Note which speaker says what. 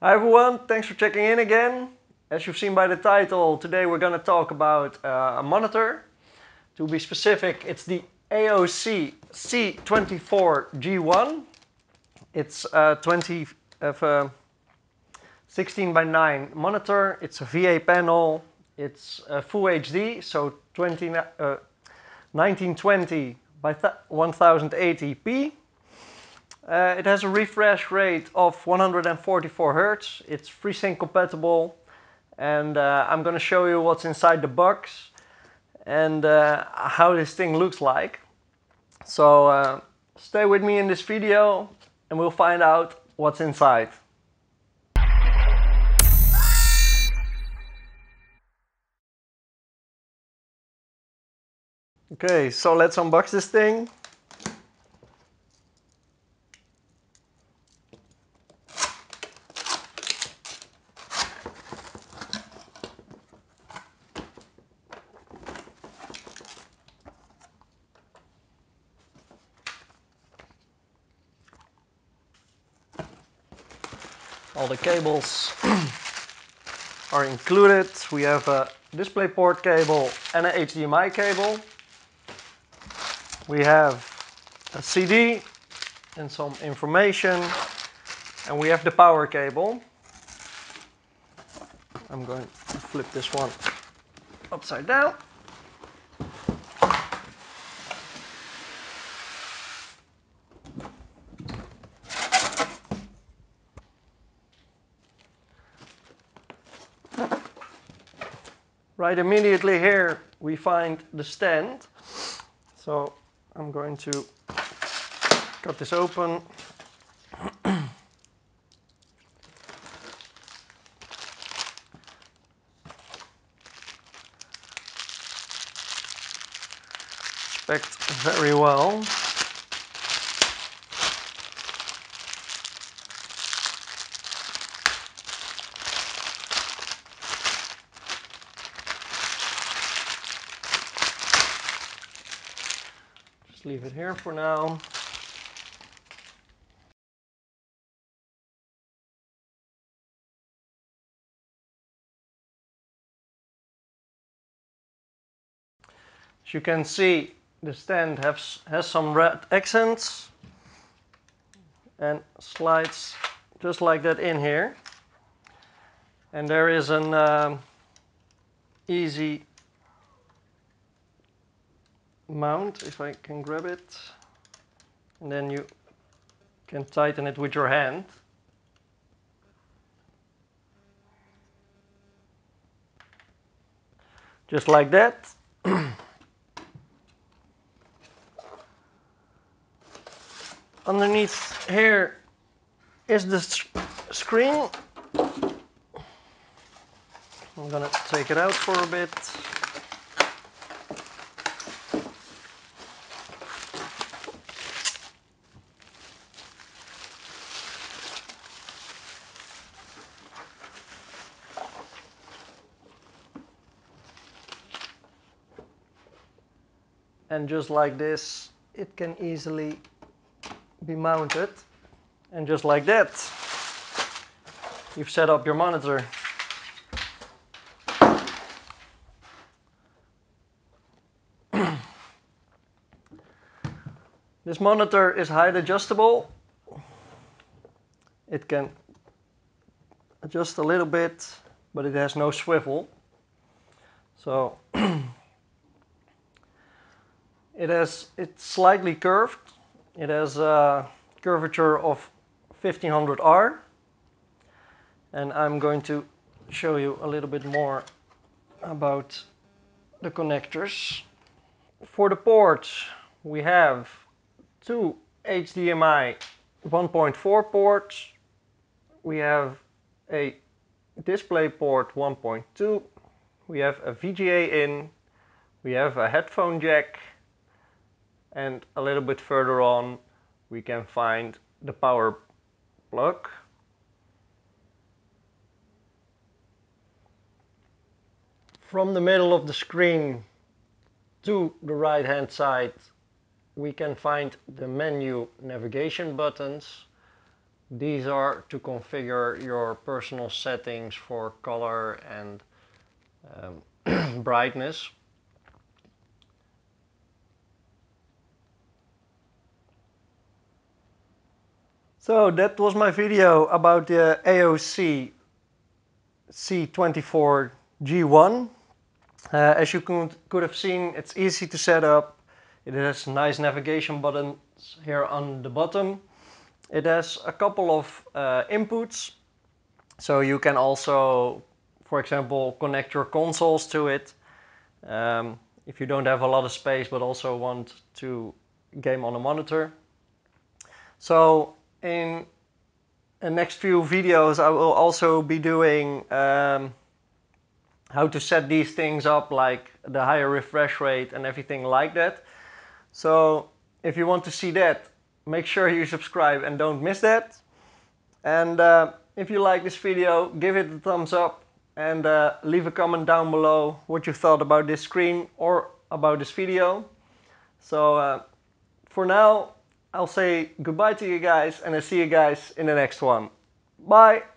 Speaker 1: Hi everyone, thanks for checking in again. As you've seen by the title, today we're going to talk about a monitor. To be specific, it's the AOC C24G1. It's a 16 by 9 monitor. It's a VA panel. It's full HD, so 1920 by 1080p. It has a refresh rate of 144 Hz. It's FreeSync compatible, and I'm going to show you what's inside the box and how this thing looks like. So stay with me in this video and we'll find out what's inside. Okay, so let's unbox this thing. All the cables are included. We have a DisplayPort cable and an HDMI cable. We have a CD and some information, and we have the power cable. I'm going to flip this one upside down. Right immediately here we find the stand. So I'm going to cut this open. Packed very well. Just leave it here for now. As you can see, the stand has some red accents and slides just like that in here. And there is an easy mount, if I can grab it, and then you can tighten it with your hand. Just like that. Underneath here is the screen. I'm gonna take it out for a bit. And just like this, it can easily be mounted. And just like that, you've set up your monitor. This monitor is height adjustable. It can adjust a little bit, but it has no swivel. So it's slightly curved. It has a curvature of 1500 R. And I'm going to show you a little bit more about the connectors. For the ports, we have two HDMI 1.4 ports. We have a DisplayPort 1.2. We have a VGA in. We have a headphone jack. And a little bit further on, we can find the power plug. From the middle of the screen to the right hand side, we can find the menu navigation buttons, these are to configure your personal settings for color and brightness. So that was my video about the AOC C24G1. As you could have seen, it's easy to set up. It has nice navigation buttons here on the bottom. It has a couple of inputs, so you can also, for example, connect your consoles to it if you don't have a lot of space but also want to game on a monitor. So in the next few videos I will also be doing how to set these things up, like the higher refresh rate and everything like that. So if you want to see that, make sure you subscribe and don't miss that. And if you like this video, give it a thumbs up and leave a comment down below what you thought about this screen or about this video. So for now, I'll say goodbye to you guys and I'll see you guys in the next one. Bye!